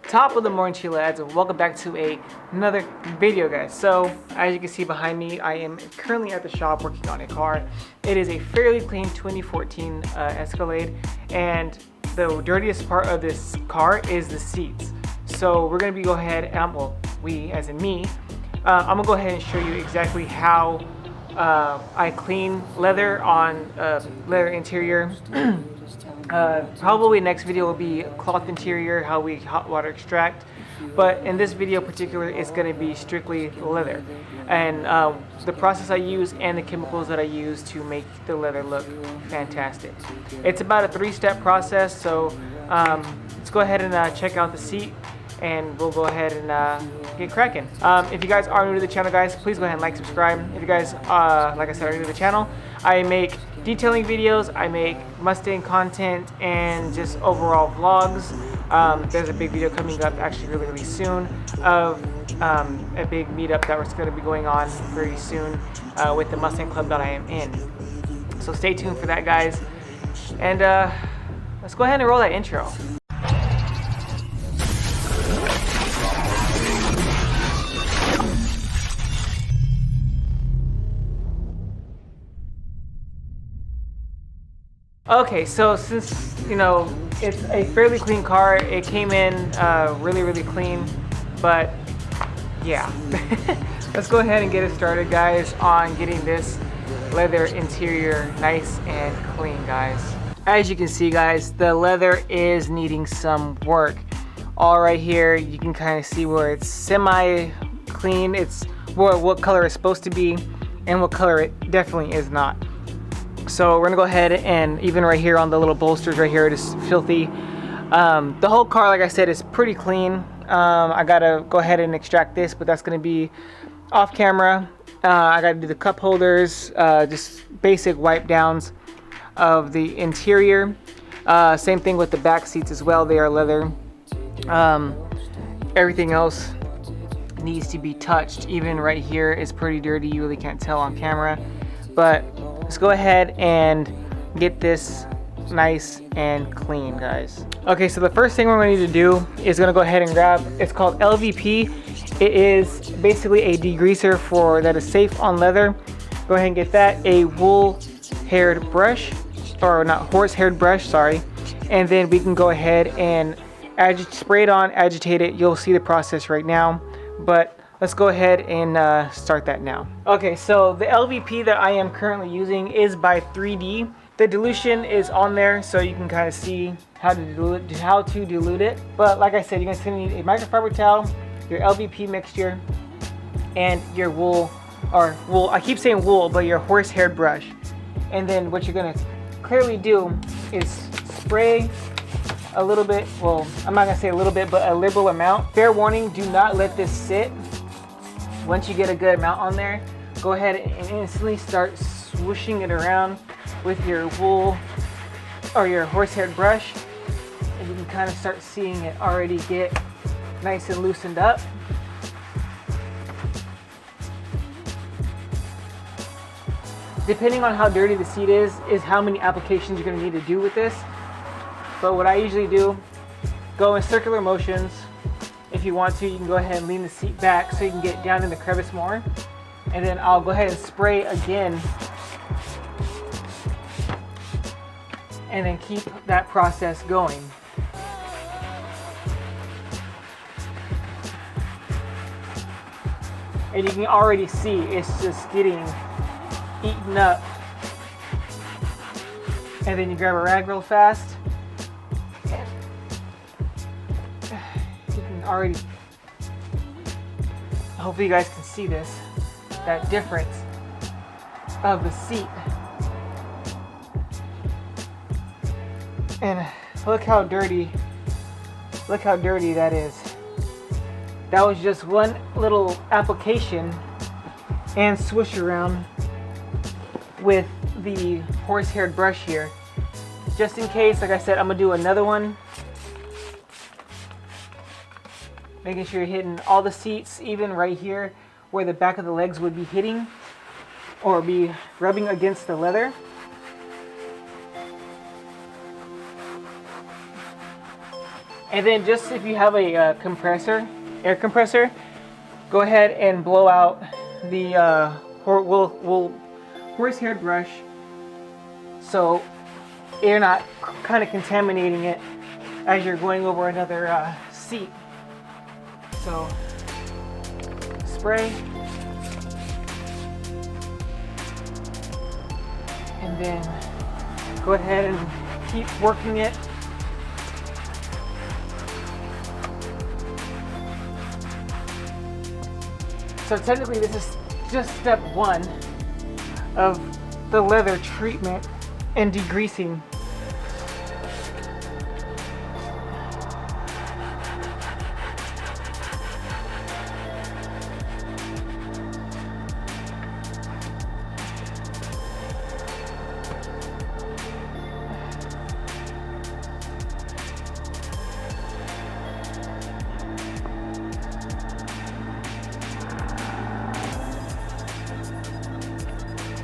Top of the morning to you lads, and welcome back to another video, guys. So as you can see behind me, I am currently at the shop working on a car. It is a fairly clean 2014 Escalade, and the dirtiest part of this car is the seats. So we're going to go ahead and, well, we as in me, I'm going to go ahead and show you exactly how I clean leather on leather interior. Probably next video will be cloth interior, how we hot water extract, but in this video particular it's going to be strictly leather and the process I use and the chemicals that I use to make the leather look fantastic. It's about a 3-step process, so let's go ahead and check out the seat and we'll go ahead and get cracking. If you guys are new to the channel, guys, please go ahead and like, subscribe. If you guys, like I said, are new to the channel, I make detailing videos, I make Mustang content, and just overall vlogs. There's a big video coming up actually really soon of a big meetup that was going to be going on very soon with the Mustang Club that I am in. So stay tuned for that, guys. And let's go ahead and roll that intro. Okay, so since, you know, it's a fairly clean car, it came in really clean, but yeah. Let's go ahead and get it started, guys, on getting this leather interior nice and clean, guys. As you can see, guys, the leather is needing some work. All right here, you can kind of see where it's semi-clean. It's what color it's supposed to be and what color it definitely is not. So we're gonna go ahead and even right here on the little bolsters right here, it is filthy. The whole car, like I said, is pretty clean. I gotta go ahead and extract this, but that's gonna be off camera. I gotta do the cup holders, just basic wipe downs of the interior. Same thing with the back seats as well, they are leather. Everything else needs to be touched. Even right here is pretty dirty, you really can't tell on camera. But let's go ahead and get this nice and clean, guys. Okay, so the first thing we're going to need to do is going to go ahead and grab, it's called LVP. It is basically a degreaser that is safe on leather. Go ahead and get that. A wool-haired brush, or not, horse-haired brush, sorry. And then we can go ahead and spray it on, agitate it. You'll see the process right now, but let's go ahead and start that now. Okay, so the LVP that I am currently using is by 3D. The dilution is on there, so you can kind of see how to dilute it. But like I said, you're going to need a microfiber towel, your LVP mixture, and your wool, I keep saying wool, but your horse-haired brush. And then what you're going to clearly do is spray a little bit, well, I'm not going to say a little bit, but a liberal amount. Fair warning, do not let this sit. Once you get a good amount on there, go ahead and instantly start swooshing it around with your wool or your horse-haired brush, and you can kind of start seeing it already get nice and loosened up. Depending on how dirty the seat is how many applications you're going to need to do with this. But what I usually do, go in circular motions. If you want to, you can go ahead and lean the seat back so you can get down in the crevice more. And then I'll go ahead and spray again. And then keep that process going. And you can already see it's just getting eaten up. And then you grab a rag real fast. Already, hopefully you guys can see that difference of the seat. And look how dirty that is. That was just one little application and swoosh around with the horse-haired brush here. Just in case, like I said, I'm gonna do another one. Making sure you're hitting all the seats, even right here where the back of the legs would be hitting or be rubbing against the leather. And then just if you have a air compressor, go ahead and blow out the horsehair brush so you're not kind of contaminating it as you're going over another seat. So spray, and then go ahead and keep working it. So technically this is just step 1 of the leather treatment and degreasing.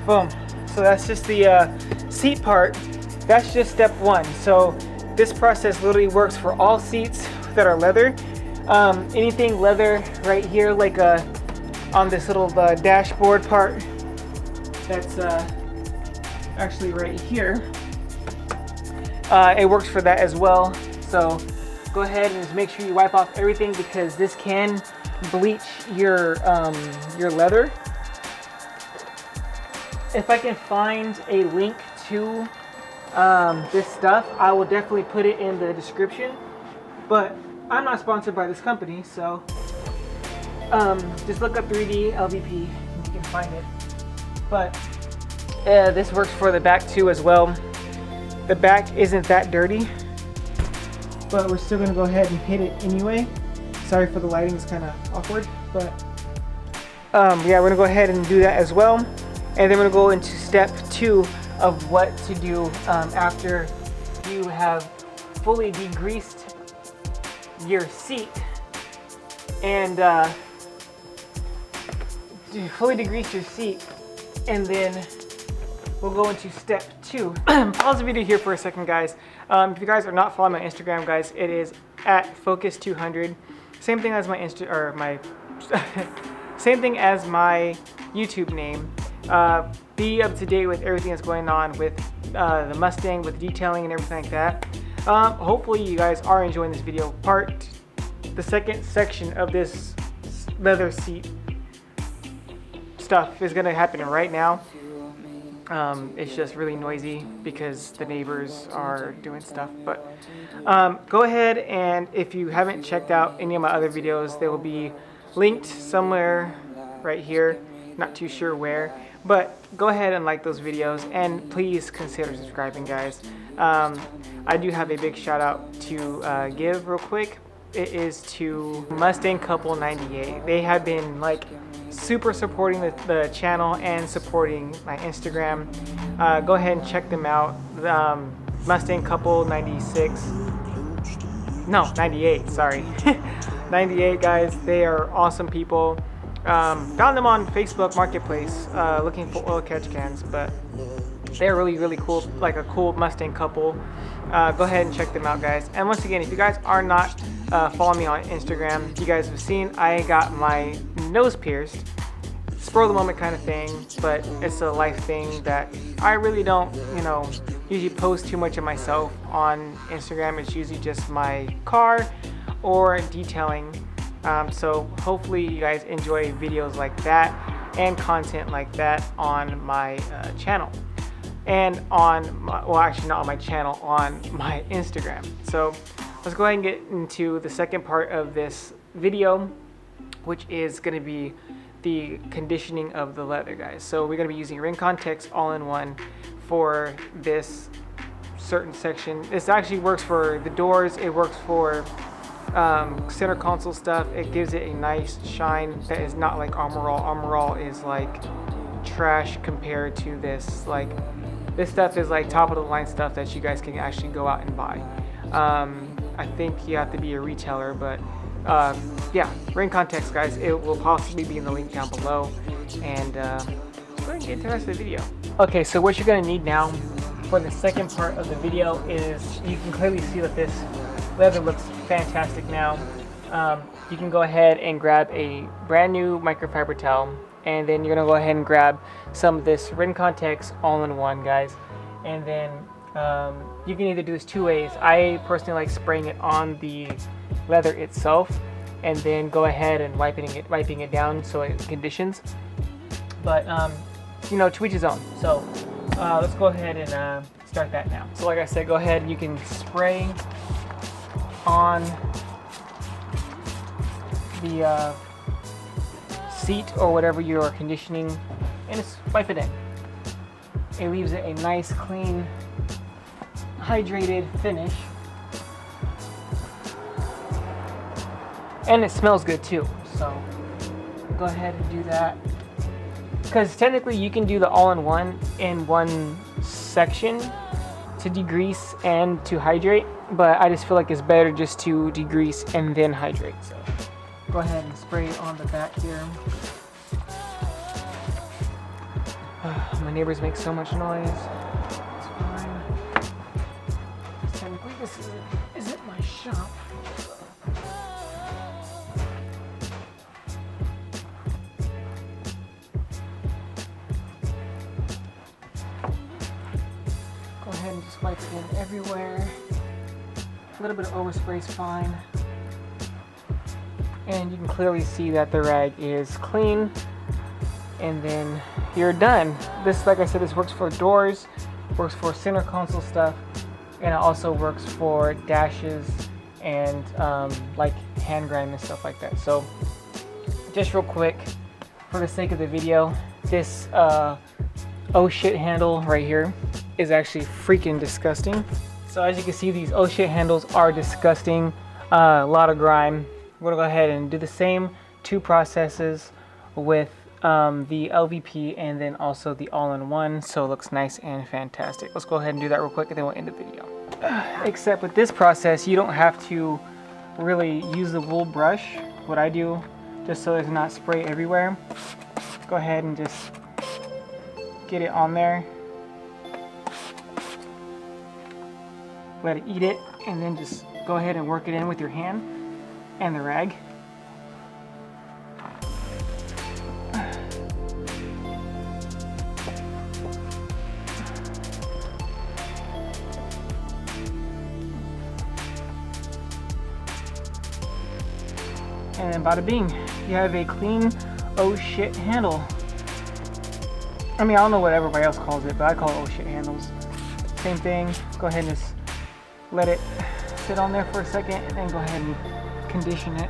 Boom. So that's just the seat part. That's just step 1. So this process literally works for all seats that are leather. Anything leather right here, like on this little dashboard part, that's actually right here. It works for that as well. So go ahead and just make sure you wipe off everything, because this can bleach your leather. If I can find a link to this stuff, I will definitely put it in the description. But I'm not sponsored by this company, so just look up 3D LVP and you can find it. But this works for the back too as well. The back isn't that dirty, but we're still gonna go ahead and hit it anyway. Sorry for the lighting, it's kind of awkward, but yeah, we're gonna go ahead and do that as well. And then we're gonna go into step 2 of what to do after you have fully degreased your seat and fully degreased your seat. And then we'll go into step 2. Pause the video here for a second, guys. If you guys are not following my Instagram, guys, it is at Focus200. Same thing as my same thing as my YouTube name. Be up to date with everything that's going on with the Mustang, with detailing and everything like that. Hopefully you guys are enjoying this video. The second section of this leather seat stuff is going to happen right now. It's just really noisy because the neighbors are doing stuff. But go ahead, and if you haven't checked out any of my other videos, they will be linked somewhere right here. Not too sure where. But go ahead and like those videos, and please consider subscribing, guys. I do have a big shout out to give real quick. It is to Mustang Couple 98. They have been like super supporting the channel and supporting my Instagram. Go ahead and check them out. Mustang Couple 96. No, 98, sorry. 98, guys. They are awesome people. Found them on Facebook Marketplace looking for oil catch cans, but they're really cool, like a cool Mustang couple. Go ahead and check them out, guys. And once again, if you guys are not following me on Instagram, you guys have seen I got my nose pierced. Spur of the moment kind of thing, but it's a life thing that I really don't, usually post too much of myself on Instagram. It's usually just my car or detailing. So hopefully you guys enjoy videos like that and content like that on my channel, and well, actually not on my channel, on my Instagram. So let's go ahead and get into the second part of this video, which is going to be the conditioning of the leather, guys. So we're going to be using Ring Context all-in-one for this certain section. This actually works for the doors. It works for center console stuff. It gives it a nice shine that is not like Armor All. Armor All is like trash compared to this. Like, this stuff is like top of the line stuff that you guys can actually go out and buy. I think you have to be a retailer, but yeah, Ring Context, guys. It will possibly be in the link down below. And go ahead and get into the rest of the video. Okay, so what you're gonna need now for the second part of the video is, you can clearly see that this leather looks fantastic now. You can go ahead and grab a brand new microfiber towel, and then you're gonna go ahead and grab some of this Rincon Tex all-in-one, guys. And then you can either do this 2 ways. I personally like spraying it on the leather itself, and then go ahead and wiping it down so it conditions. But you know, to each his own. So let's go ahead and start that now. So like I said, go ahead and you can spray on the seat or whatever you are conditioning, and just wipe it in. It leaves it a nice, clean, hydrated finish, and it smells good too. So go ahead and do that, because technically you can do the all-in-one in one section to degrease and to hydrate, but I just feel like it's better just to degrease and then hydrate. So go ahead and spray it on the back here. My neighbors make so much noise. It's fine. Technically this isn't my shop. Go ahead and just wipe it in everywhere. A little bit of overspray is fine. And you can clearly see that the rag is clean, and then you're done. This, like I said, this works for doors, works for center console stuff, and it also works for dashes and like hand grime and stuff like that. So just real quick, for the sake of the video, this oh shit handle right here is actually freaking disgusting. So as you can see, these oh shit handles are disgusting. A lot of grime. We're gonna go ahead and do the same 2 processes with the LVP and then also the all-in-one, so it looks nice and fantastic. Let's go ahead and do that real quick, and then we'll end the video. Except with this process, you don't have to really use the wool brush. What I do, just so there's not spray everywhere, go ahead and just get it on there, let it eat it, and then just go ahead and work it in with your hand and the rag. And then bada bing, you have a clean oh shit handle. I mean, I don't know what everybody else calls it, but I call it oh shit handles. Same thing, go ahead and just let it sit on there for a second, and then go ahead and condition it.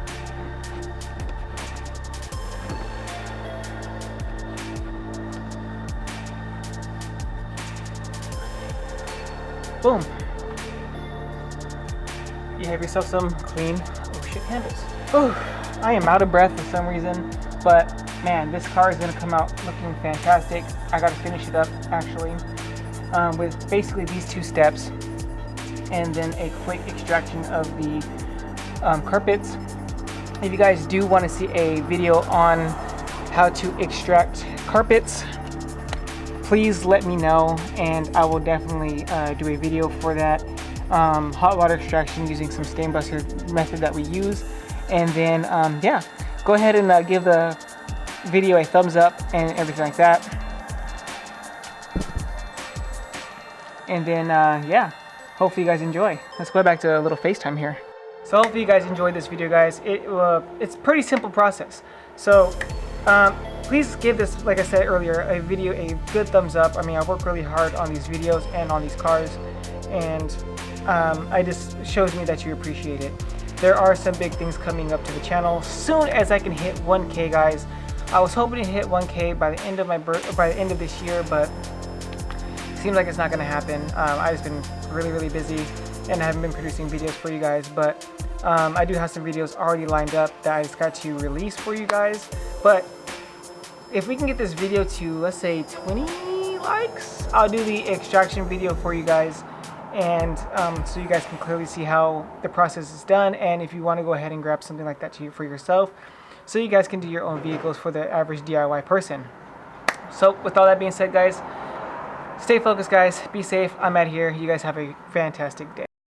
Boom. You have yourself some clean oh shit handles. Whew. I am out of breath for some reason, but man, this car is going to come out looking fantastic. I got to finish it up actually with basically these 2 steps, and then a quick extraction of the carpets. If you guys do want to see a video on how to extract carpets, please let me know, and I will definitely do a video for that. Hot water extraction using some stain buster method that we use. And then yeah, go ahead and give the video a thumbs up and everything like that. And then yeah, hopefully you guys enjoy. Let's go back to a little FaceTime here. So hopefully you guys enjoyed this video, guys. It's a pretty simple process. So please give this, like I said earlier, a video a good thumbs up. I mean, I work really hard on these videos and on these cars, and it just shows me that you appreciate it. There are some big things coming up to the channel soon as I can hit 1K, guys. I was hoping to hit 1K by the end of this year, but it seems like it's not going to happen. I've just been really busy, and I haven't been producing videos for you guys, but I do have some videos already lined up that I just got to release for you guys. But if we can get this video to, let's say, 20 likes, I'll do the extraction video for you guys, and so you guys can clearly see how the process is done, and if you want to go ahead and grab something like that for yourself, so you guys can do your own vehicles for the average DIY person. So with all that being said, guys, stay focused, guys. Be safe. I'm out here. You guys have a fantastic day.